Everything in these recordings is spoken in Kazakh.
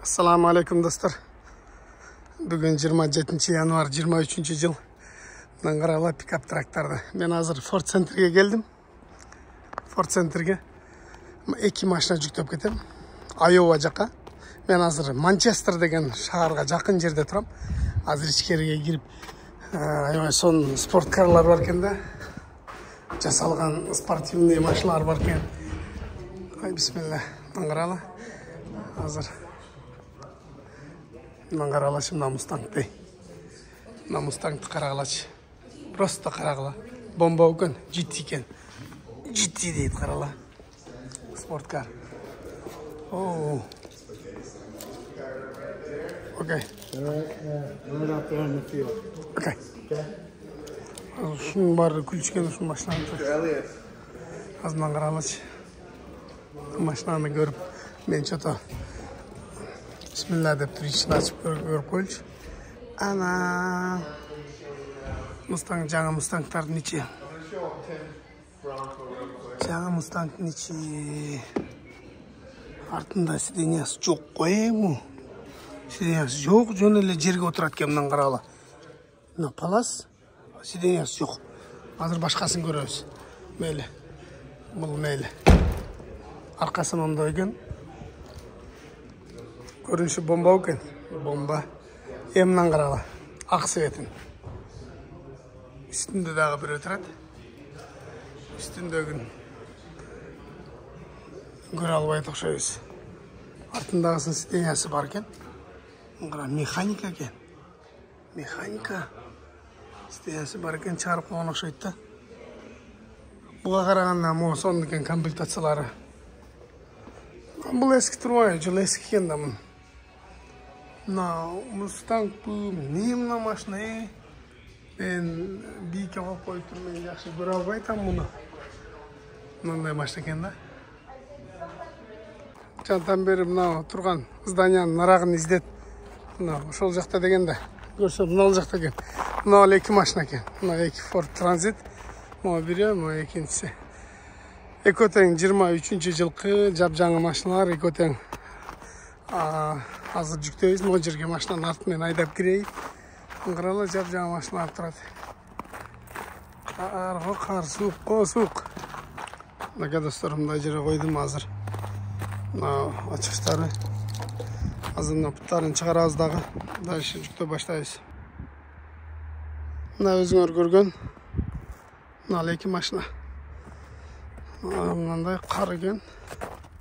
Assalamu alaikum dostlar. Bugün 27 yanvar 23 жыл. Наңғарала пикап тракторда. Мен азыр Ford Center'ге келдім. Ford Center'ге 2 машина жүктеп кетем. Айова жаққа. Мен азыр Манчестер деген шаһарға жақын жерде тұрам. Азыр ичкериге кирип, аябай сон спорткарлар бар екен да. Жасалған спортивный машиналар бар екен. Ай бисмилла. Наңғарала. Азыр Наңғаралашы мына Мустангты. Мына Мустангты қарағылашы. Просто қарағыла. Бомба екен, GT екен. GT дейді қарала. Спорткар. Оу. Окей. Окей. Шының бары күлішкен ұшын машинаны тұр. Азынан қарағылашы. Машинаны көріп, мен что-то Bismillah деп тұр, ішін ашып көріп қойылшы. Ана Мустанг, жаңа Мустангтардың нече? Жаңа Мустанг нече? Артында сидениясы жоқ қойың. Сидениясы жоқ, жөн еле жерге отырады кемнен қаралы. Мына палас, сидениясы жоқ. Азыр башқасын көреміз. Мейлі. Бұл мейлі. Арқасын онда екен. Көрініші бомба екен. Бомба. Емнен қарала. Ақ светін. Үстінде дағы бір өтіреді. Үстіндегін көре албай тоқшайыз. Артындағысын сидениясы бар екен. Механика екен. Механика. Сидениясы бар екен. Чарып қоған оқшайды. Бұға қарағанда мұғы сонды екен комплектациялары. Бұл ескі тұрмай, жыл ескі екен да мұн. Мустанг бұл не мұна машина? Мен бейке қойып қойып тұрмын, жақсы көре албайтам мұны. Мынандай машина екен да. Жантан бері мынау тұрған зданияның нарағын іздет. Шол жақта деген да. Көрсе мынау жақта екен. Мынау екі машина екен. Мынау екі Ford Transit. Мынау бірі, мынау екіншісі. Экотең 23 жылқы жап жаңа машиналар. Экотең азыр жүктейіз. Мына жерге машинаны артымен айдап кірейік. Қарала жап жаңа машиналар тұрады. Қар суық, суық. Наға достар, мындай жерге қойдым азыр. Ачқыштары. Азыр мына пұттарын шығарамыз дағы. Дальше жүкте баштайыз. Мына өзіңер көрген. Мына екі машина. Мынандай қар екен.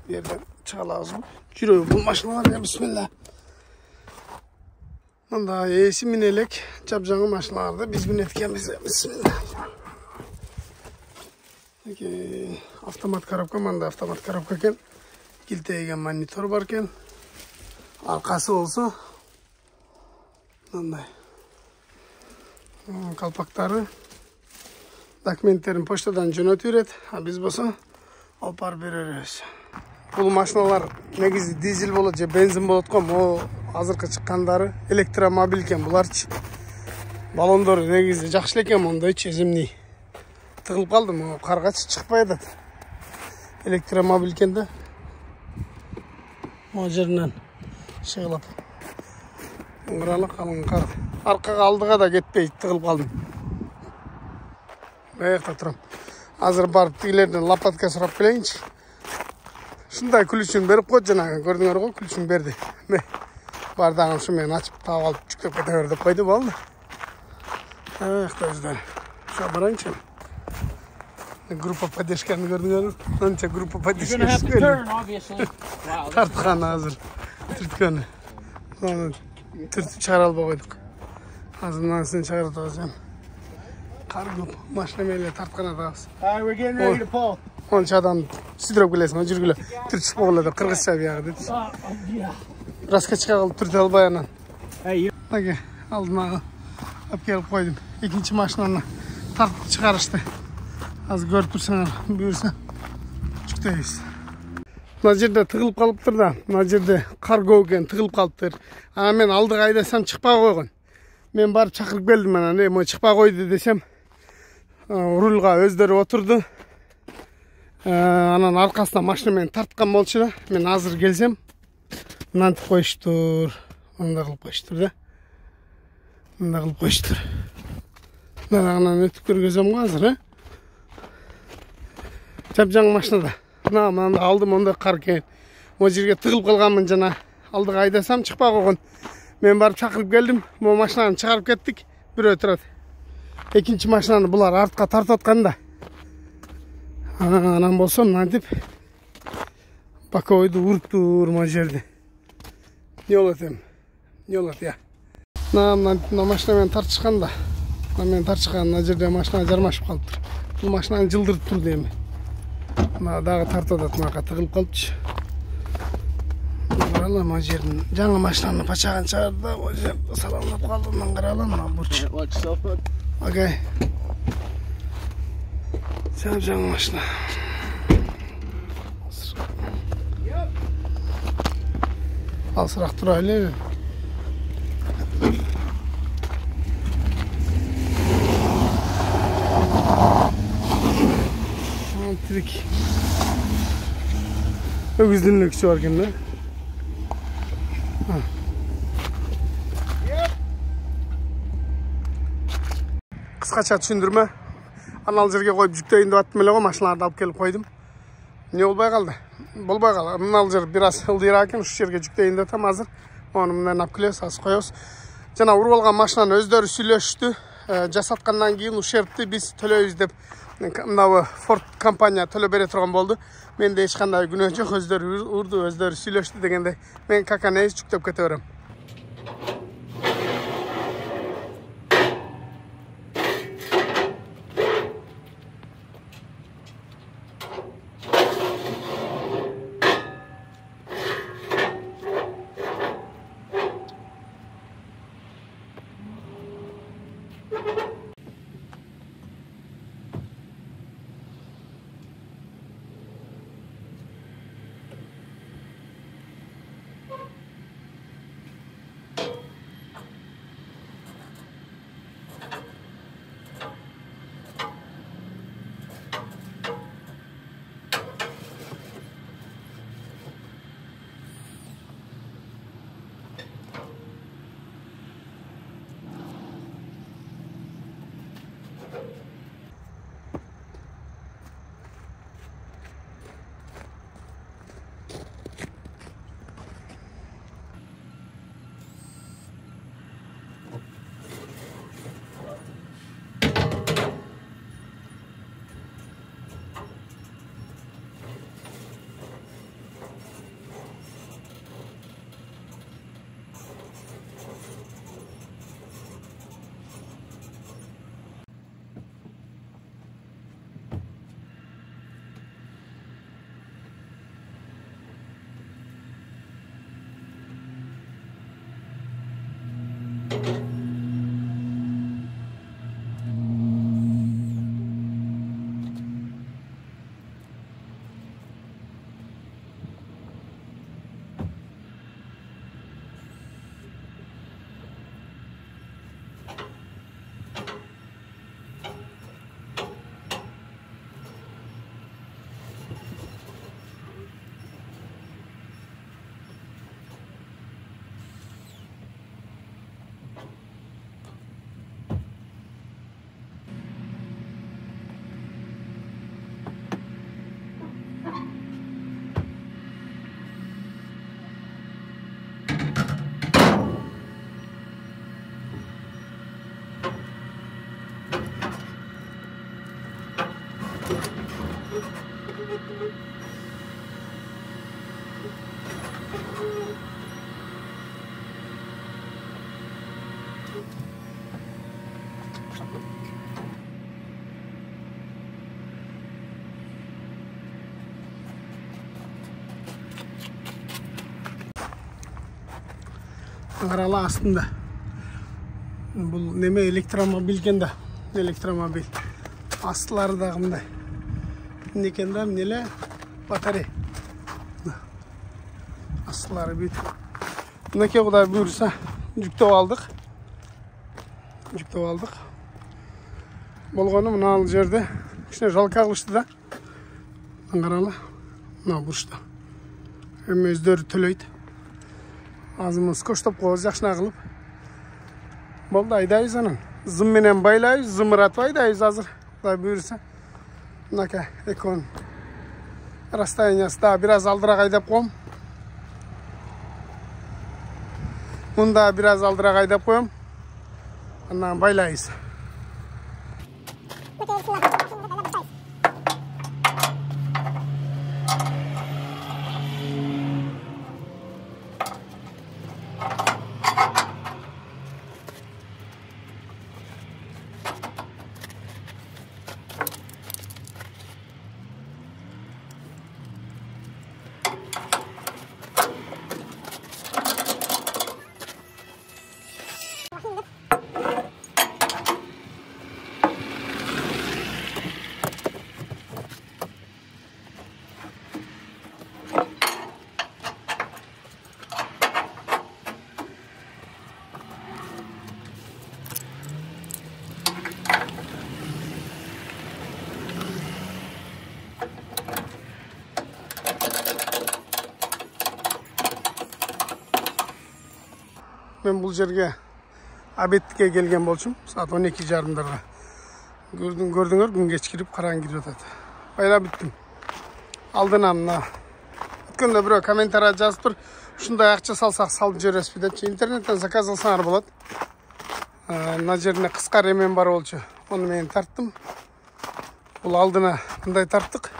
Берден шығалағыз бұл. Жүрегі бұл машиналар. Бисмилла. Мында есі мінелек. Жап жаңа машиналарды біз мінеткенбіз. Бисмилла. Автомат коробка. Мында автомат коробка екен. Кілтеген монитор бар екен. Арқасы болса. Мындай. Қалпақтары. Документтерін поштадан жөнөтүп берет, біз болса алпар берербиз. Бұл машиналар негізі дизель болады же бензин болады қой. О азыркы шыққандары электромобиль екен. Бұларчы баллондор негізі жақсы екен, ондойчы зимний. Тығылып қалдым, қарғачы шықпайды. Электромобиль екен да. О жерінен шығылап. Ыңғыралы қалың қар. Арқаға алдыға да кетпейді, тығылып қалдым. Аяқта тұрам. Азыр барып тегілерден лопатка сұрап келейінші. Шындай күлішін беріп қойды жаңағы. Көрдіңер ғой, күлішін берді. Бардағын шымен açып тауып алып жүктеп кете бер деп қойды болды. Аяқта өздері. Ша барайыншы. Группа поддержканы көрдіңер. Онша группа поддержкасы көрді. Тартқан азыр. Түрткені. Түртіп шығара алба қойдық. Азыр мынанысын шығарып тағызам. Қар көп, машина мейлі тартқан адағыз. Онша адам сүдіріп келесің, жүргілі түрт шықпа қолады, қырғызша бияғы деді. Расқа шыға қалып түрт албай анан. Әге, алдын ағы ап келіп қойдым. Екінші машинаны тартып шығарышты. Аз көріп тұрсаңар, бұйырса жүктейіз. Мына жерде тығылып қалып тұр да, мына жерде қар көп екен, тығылып қалып тұр. Ана мен алдыға айдасам шықпа қойған. Мен барып шақырып келдім, ана шықпа қойды десем, рульға өздері отырды. Анан арқасына машинамен тартқан болчу да. Мен азыр келсем, Mынантип коюштур. Мындай кылып коюштур да. Мындай кылып коюштур. Мындан өтүп көргөзөм го азыр, Жапжаң машинада. Мына алдым ондай кар экен. Могу жерге тыгылып калганмын жана. Алдыга айдасам чыкпай койгон. Мен барып чакырып келдим. Могу машинаны чыгарып кеттик. Бирөө турат. Экинчи машинаны булар артка тартып атканда. Анан болсо мынантип боковойду уруптур могу жерде. Не болот эми? Не болот, я. Мына машина менен тартышканда. Мен тартышкан жерде машина жармашып калыптыр. Бул машинаны жылдырып турду эми. Мына дагы тартып атат, мынага тыгылып калыпчы. Карала могу жердин жаңы машинаны пачагын чыгарды да, могу жерде саламлап калды. Мына карала, мына бурч. Окей. Жаңы машина. Алсыраак турайлы. Тирик. Өгүздүн өксү бар экен да. Кыскача түшүндүрмө. Анал жерге коюп жүктөйүн деп аттым эле го, машиналарды алып келип койдум. Не болбой калды? Болбой калды. Мынал жер бир аз ылдыйраак экен, ушу жерге жүктөйүн деп атам азыр. Оны мындан алып келебиз, азыр коебуз. Жана уруп алган машинаны өздөрү сүйлөштү. Жасаткандан кийин ушербти биз төлөйбүз деп мына Ford компания төлөп бере турган болду. Менде эч кандай күнөө жок, өздөрү урду, өздөрү сүйлөштү дегенде мен каканы жүктөп кете берем. Карала астында. Бул неме электромобиль экен да. Электромобиль. Астылары да мындай. Эмне экен да, эмне батарея. Астылары бүт. Мынакей Кудай буйрса жүктөп алдык. Болгону мына жерде кичине жалка кылышты да. Карала. Мына бурчта. Эми өздөрү төлөйт. азымын скоштоп коебуз жакшына кылып. Болду, айдайбыз анан. Зым менен байлайбыз, зымыратып айдайбыз азыр. Кудай буйруса. Мынакей, экөөнүн расстояниясы да бир аз алдыраак айдап коем. Мында бир аз алдыраак айдап коем. Анан байлайбыз. Ben bu жерге обедке келген болчумун. Saat 12:30-дарга. Көрдүңөр, күн кечкирип, караң кирип атат. Байлап бүттүм. Алдынан мына өткөндө бирөө комментарий жазыптыр. Ушундай акча салсак салып жибересизби депчи. Интернеттен заказ алсаңар болот. Мына жерине кыска ремен бар болчу. Ону мен тарттым. Бул алдына мындай тарттык.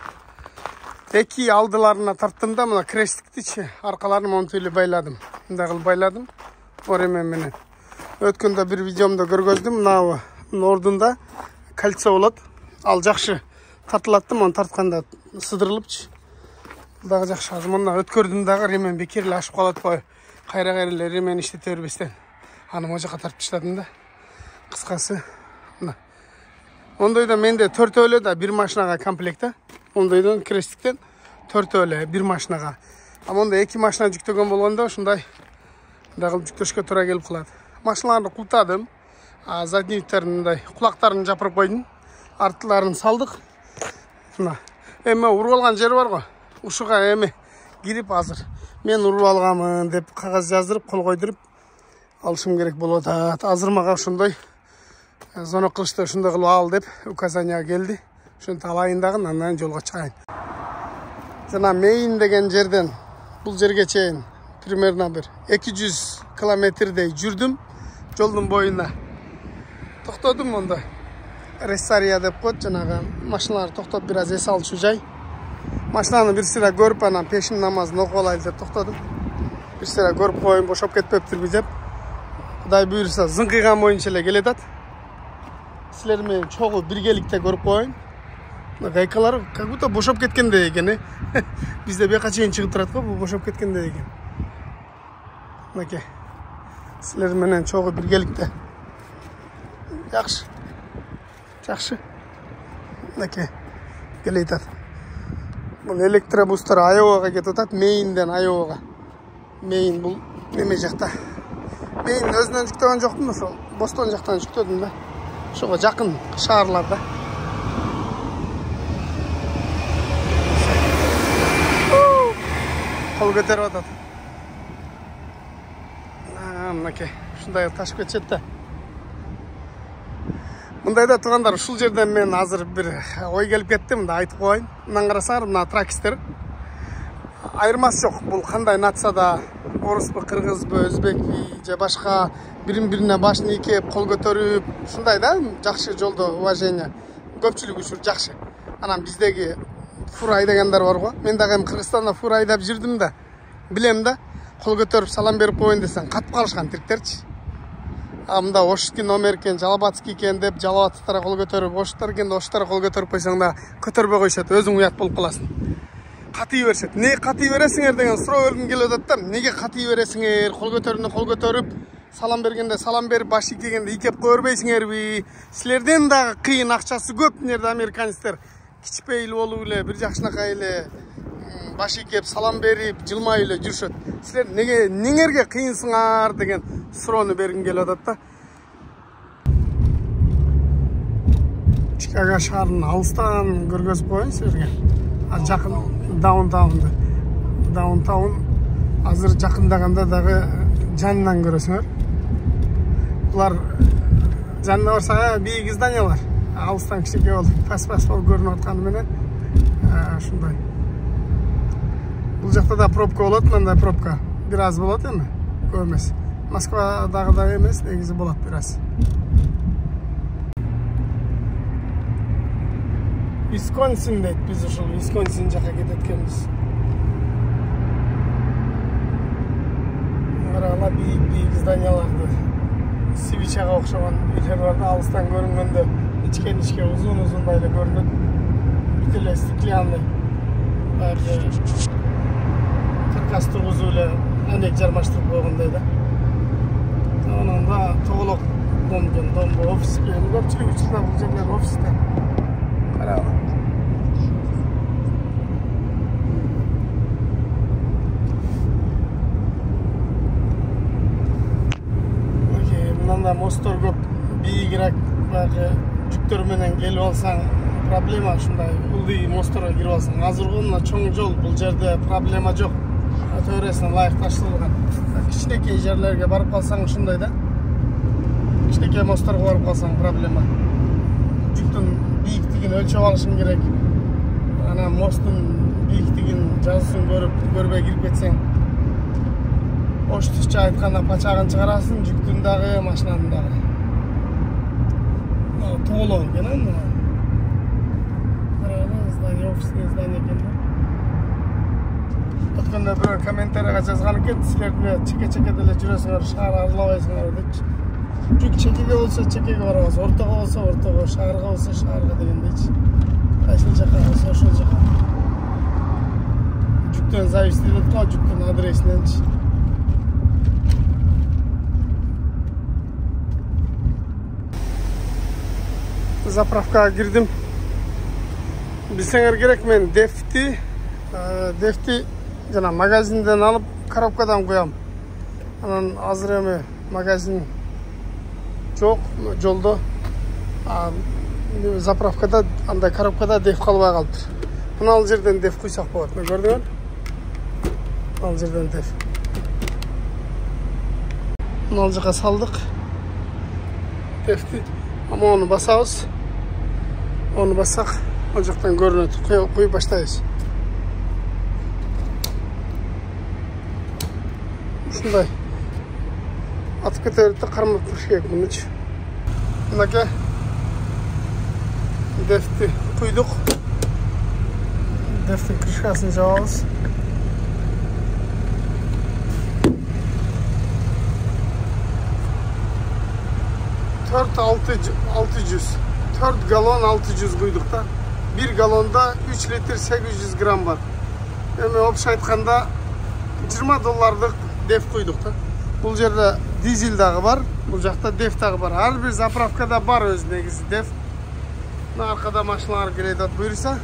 Эки алдыларына тарттым да, мына крестиктичи аркаларын монтуй эле байладым. Мындай кылып байладым. Оремен менен. Өткөндө бир видеомдо көргөздүм. Мына ордунда кольцо болот. Ал жакшы тартылат да, мону тартканда сыдырылыпчы. Бул дагы жакшы. Азыр мына өткөрдүм дагы ремень бекер эле ашып калат го. Кайра эле ремень иштете бербестен. Аны могу жака тартып таштадым да. Кыскасы мына. Ондойдо менде 4 эле да бир машинага комплект да. Ондойдон крестиктен 4 эле бир машинага. А монда 2 машина жүктөгөн болгондо ушундай дагы жүктөшкө туура келип калат. Машиналарды култадым. Заднийттерин мындай кулактарын жапырып койдум. Артларын салдык. Мына эме уруп алган жер бар го. Ушуга эме кирип азыр мен уруп алганмын деп кагаз жаздырып, кол койдуруп алышым керек болуп атат. Азыр мага ошондой звонок кылышты, ошондой кылып ал деп указания келди. Ошентип алайын дагы, андан жолго чыгайын. Жана Мейин деген жерден бул жерге чейин примерно bir 200 kilometrдей жүрдүм. Жолдун боюна токтодум монда. Рессария деп коет, жанагы машиналар токтоп бир аз эс алчу жай. Машинаны бир сыра көрүп, анан пешин намазын окуп алайлы деп токтодум. Бир сыра көрүп коеюн, бошоп кетпептирби деп. Кудай буйруса зыңкыйган боюнча эле келатат. Силер менен чогуу биргеликте көрүп коеюн. Гайкалар как будто бошоп кеткендей экен. Бизде бияка чейин чыгып турат го, бул бошоп кеткендей экен. Мынакей. Силер менен чогуу биргеликте. Жакшы. Жакшы. Мынакей. Келетат. Бул электробустар Айовага кетип атат, Мейинден Айовага. Мейин бул неме жакта. Мейин өзүнөн жүктөгөн жокмун, ошол Бостон жактан жүктөдүм да. Ошого жакын шаарларда. Кол көтөрүп атат. Мынакей, ушундай ташып кетет да. Мындайда туугандар, ушул жерден мен азыр бир ой келип кетти, мында айтып коеюн. Мындан карасаңар, мына тракистер айырмасы жок. Бул кандай нацияда, орусбу, кыргызбы, өзбекпи же башка бирин-бирине башын ийкеп, кол көтөрүп, ушундай да, жакшы жолдо уважение. Көпчүлүк үчүн жакшы. Анан биздеги фура айдагандар бар го. Мен дагы Кыргызстанда фура айдап жүрдүм да. Билем да, кол көтөрүп салам берип коеюн десең, катып калышкан тириктерчи. Мында Ошский номер экен, Жалабатский экен деп, Жалабаттыктар кол көтөрүп, Оштар экен, Оштар кол көтөрүп койсоң да, көтөрбөй койшот, өзүң уят болуп каласың. Катый беришет. Не катый бересиңер деген суроо келип атат да. Неге катый бересиңер? Кол көтөрүндө кол көтөрүп, салам бергенде салам берип, баш ийкегенде ийкеп кое бербейсиңерби? Силерден дагы кыйын, акчасы көп нерде американецтер. Кичпейли болуп эле, бир жакшынакай эле баш ийкеп, салам берип, жылмай эле жүрүшөт. Силер неге неңерге кыйынсыңар деген суроону бергим келип атат да. Чикаго шаарын алыстан көргөзүп коеюн силерге. Жакын даунтаун азыр жакындаганда дагы жанынан көресіңер. Бұлар жанына барса биік зданиялар. Алыстан кішкене болды. Пас-пас болып көрініп отқанымен шундай. Бұл жақта да пробка болады, мынандай пробка. Biraz болады еме, көп емес. Москвадағыдай емес, негізі болады biraz. Висконсин дейді, біз ұшыл Висконсин жаққа кететкенбіз. Қарағыла биік зданияларды. Сивичаға оқшаған үйлерлерді алыстан көрінгенде içke uzun böyle görünür. Bütünle stikliyanlı. Karkas turguzuyla önek jarmaştırıp koyğundaydı. Onun da toğuluq bu ofis benim köpçülük için bulacaklar ofiste. Qarağım. Bundan da mostor köp biyigirak жүктөр менен келип алсаң проблема ушундай ылдый мостторго кирип алсаң. Азыркы мына чоң жол бул жерде проблема жок. Төресине ылайык ташталган. Кичинекей жерлерге барып калсаң ушундай да. Кичинекей мостторго барып калсаң проблема. Жүктүн бийиктигин өлчөп алышың керек. Ана мосттун бийиктигин жазысын көрбөй кирип кетсең, оштучча айтканда пачагын чыгарасың, жүктүн дагы, машинанын дагы. Toğlu gelen mi? Здание, офисное здание ekan. O'tganda bir kommentariyaga yozgan ekan, sizlar bilan cheka-cheka dela jurasizlar, shahar aralabaysizlar deb. Juk chekaga bo'lsa chekaga borasiz, o'rtaga bo'lsa o'rtaga, shaharga bo'lsa shaharga degandek. Qaysi joyga bo'lsa o'sha joyga. Jukdan зависит qol, jukdan adresidan. Zapravkaga girdim. Bilsеңер керек, мен дефти жана магазинден алып коробкадан коям. Анан азыр эми магазин жок жолдо. Заправкада андай коробкада деф калбай калыптыр. Мына ал жерден деф куйсак болот. Көрдүңөр? Ал жерден деф. Мына ал жака салдык. Дефти. Ama onu basarız. Onu basak, o jaqdan görünüyor. Koyup başlayız. Şunday. Atıp keterdi, qarmap turish kerak bunun için. Bunaka defti quyduq. Deftin krishkasini jabamiz. Dört 4 galon 600 quyduk da. 1 galonda 3 litre 800 gram var. Эми опша айтканда $20 def quyduk da. Бул жерде дизель дагы бар, бул жакта def дагы бар. Ар бир заправкада бар өз негизи def. Мына аркада машиналар келет от буйруса.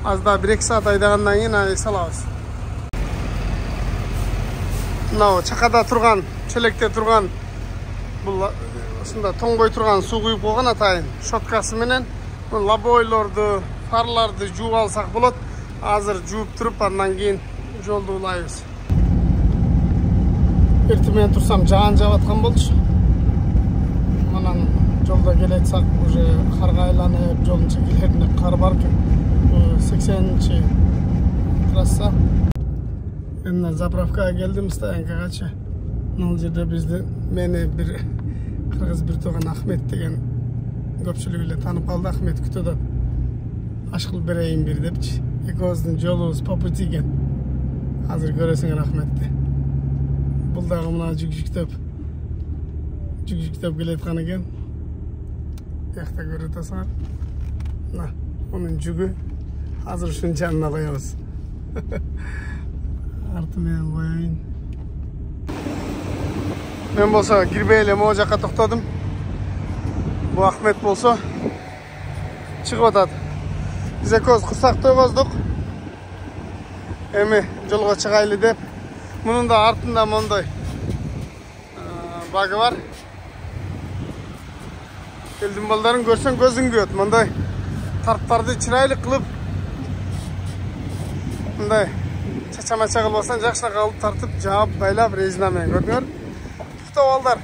Азда 1-2 саат айдагандан кийин аны салабыз. Мына чакада турган, челекте турган бул ушунда тоңбой турган суу куюп койгон атайын щоткасы менен лобойлорду, фарларды жууп алсак болот. Азыр жууп туруп, андан кийин жолду улайбыз. Эртең менен турсам жаан жаап аткан болчу. Манан жолдо келе жатсак уже карга айланып, жолдун чекелерине кар бар экен. 80-чи трасса. Эми заправкага келдим, стоянкагачы. Мына жерде бизди мени бир Кыргыз бир тогон Ахмет деген көпчүлүк эле таанып калды. Ахмет күтөдө ашкыл берейин бир депчи. Экөөбүздүн жолубуз по пути экен. Азыр көрөсүңөр Ахметти. Бул дагы мына жүктөп келе аткан экен. Жакта көрүп атасыңар. Мына онун жүгү. Азыр ушунун жанына коебуз. Арты менен коеюн. Мен болса кирбей эле могу жакка токтодум. Бу Ахмет болсо чыгып атат. Биз экөөбүз курсак тойгоздук. Эми жолго чыгайлы деп. Мунун да артында мондой багы бар. Элдин балдарын көрсөң көзүң күйөт. Мондай тарптарды чырайлык кылып, мындай чача-мача кылбастан жакшы калып тартып, жаап, байлап резина менен көрдүңөр. балдар.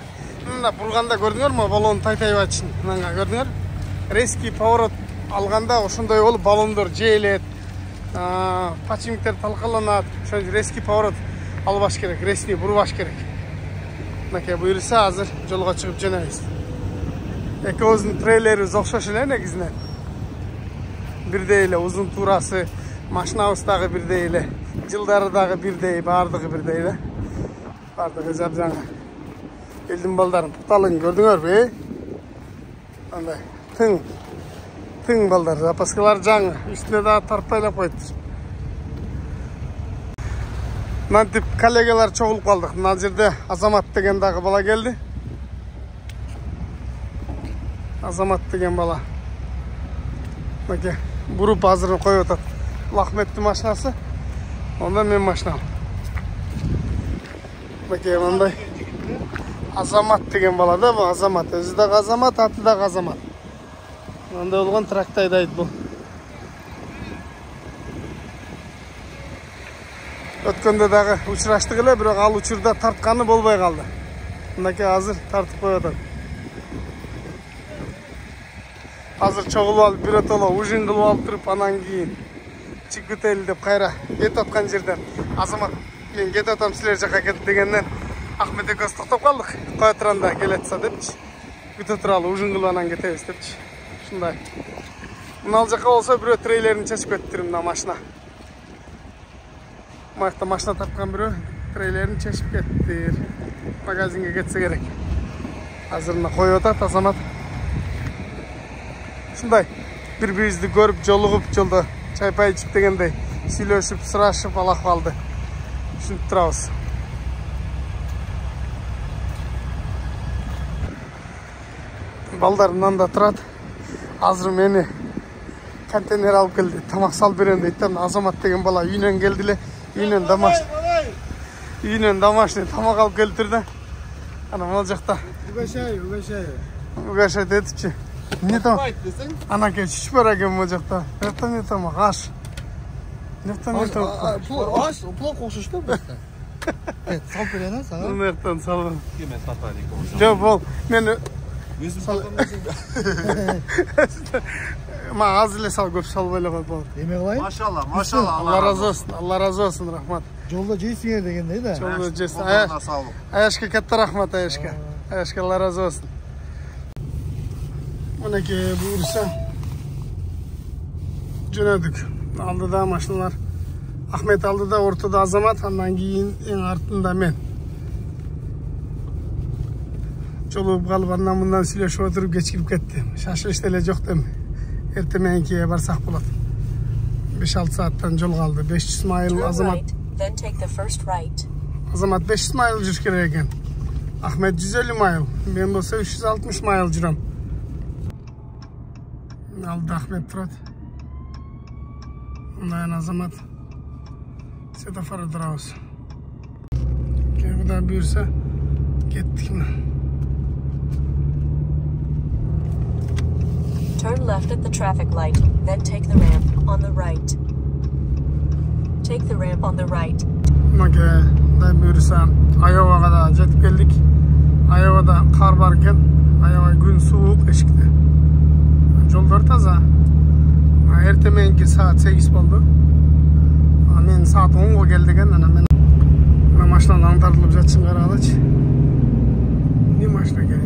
Мына бурганда көрдүңөр мө? Баллон тайтайып атышын. Мынга көрдүңөр? Резкий поворот алганда ошондой болуп баллондор жээлет. Пачимиктер талкаланат. Ошон резкий поворот албаш керек, резкий бурбаш керек. Мынакей буюрса азыр жолго чыгып жөнөйбүз. Экөөбүздүн трейлерибиз окшош эле негизинен. Бирдей эле узун туурасы, машинабыз дагы бирдей эле, жылдары дагы бирдей, баардыгы бирдей эле. Баардыгы жабжаңы. Элдин балдарын тукталын көрдүңөрбү? Андай тың балдар, запаскалар жаңы, үстүнө дагы тарпайлап коюптур. Мынтип коллегалар чогулуп калдык. Мына жерде Азамат деген дагы бала келди. Азамат деген бала. Мынакей буруп азыр коюп атат. Ахметтин машинасы. Онда мен машинам. Мынакей мындай Азамат деген бала да, бу Азамат. Өзү дагы Азамат, аты дагы Азамат. Мындай болгон трактай дайт бул. Өткөндө дагы учураштык эле, бирок ал учурда тартканы болбой калды. Мынакей азыр тартып коюп атат. Азыр чогулуп алып биротоло ужин кылып алып туруп, анан кийин чиккетели деп кайра кетип аткан жерден Азамат мен кетип атам силер жака кет дегенден Ахмет экөөбүз токтоп калдык. Кое турганда келетса депчи. Күтө туралы ужин кылып анан кетебиз депчи. Ушундай. Мына ал жака болсо бирөө трейлерин чечип кетиптир мына машина. Мына машина тарткан бирөө трейлерин чечип кеттир. Магазинге кетсе керек. Азыр мына коюп атат Азамат. Ушундай бири-бирибизди көрүп, жолугуп, жолдо чай-пай ичип дегендей сүйлөшүп, сурашып ал акыбалды түшүнүп турабыз. Балдар мында турат. Азыр мени контейнер алып келди. Тамак салып берем дейт. Азамат деген бала үйүнөн келди эле. Үйүнөн домашний тамак алып келиптир да. Ана могул жакта угощай детипчи. Не там? Анакей чүчү бар экен могул жакта. Не тамак, аш. Не тамак? Аш, плохо окшош да башка. Салып берейин сага. Мындан салып. Кеме сатайын. Жок, бол. Мен ма аз эле сал, көп салбай эле кой болот. Эме кылайын? Машалла. Алла разы болсун, рахмат. Жолдо жейсиңер дегендей да. Жолдо жейсиң. Аяшка катта рахмат, Аяшка. Аяшка Алла разы болсун. Мынакей буюрса жөнөдүк. Алдыда машиналар. Ахмет алдыда, ортодо Азамат, андан кийин эң артында мен. Жолугуп калып, андан мындан сүйлөшүп отуруп кечирип кетти. Шашылыш деле жок дем. Эрте мененкиге барсак болот. 5-6 сааттан жол калды. 500 майыл Азамат. Азамат 500 майыл жүрүш керек экен. Ахмет 150 майыл. Мен болсо 360 майыл жүрөм. Алда Ахмет турат. Мындан Азамат. Светофору турабыз. Куда буюрса кеттик мына. Turn left at the traffic light, then take the ramp on the right. Take the ramp on the right. Maka da buyrsa Ayova'ga da jetip keldik. Ayova'da kar var ekan. Ayova gün soğuk eşikte. Jollar taza. Erте menki saat 8 boldu. Men saat 10'ga geldik ekan. Ana men maşinadan аңтарылып жатышын карагылычы. Не машина экен?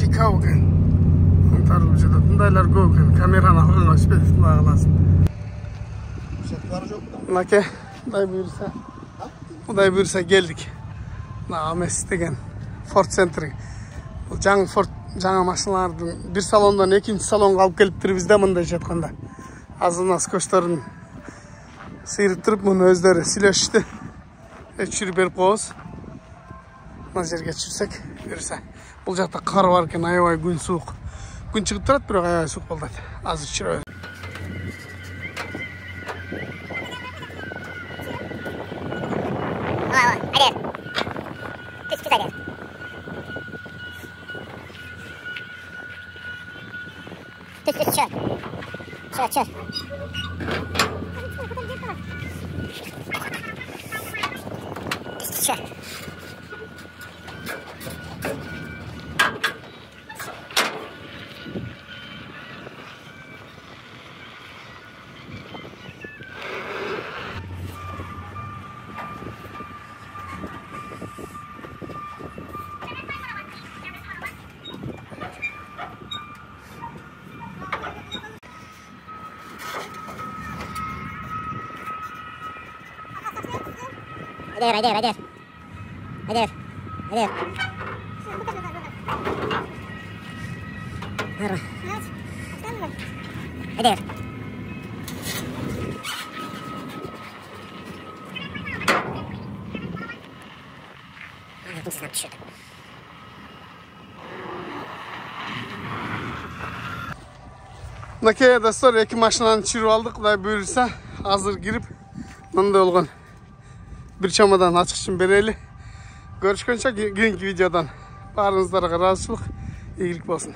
Пикап экен. Аңтарылып жатат. Мындайлар көп экен. Камераны алганга өчпөдүп тура каласың. Ушактары жок да. Мынакей, Кудай буйрса келдик. Мына Амес деген Ford Center. Бул жаңы Ford, жаңы машиналардын бир салондон экинчи салонго алып келиптир бизде мындайча айтканда. Азыр мына скотчторун сыйрып туруп, муну өздөрү сүйлөшүштү. Өчүрүп берип коебуз. Мына жерге түшүрсөк, буйрса. Бул жакта кар бар экен, аябай күн суук. Күн чыгып турат, бирок аябай суук болот. Азыр чырабыз. Çör. Çek. Hadi. Hadi. Nakaya dostlar, iki maşinanı çürüp aldık. Kuday buyursa hazır girip mınday olgan bir çamadan açıkçın bereli. Görüşkönçe günkü videodan barınızlara razılık, iyilik olsun.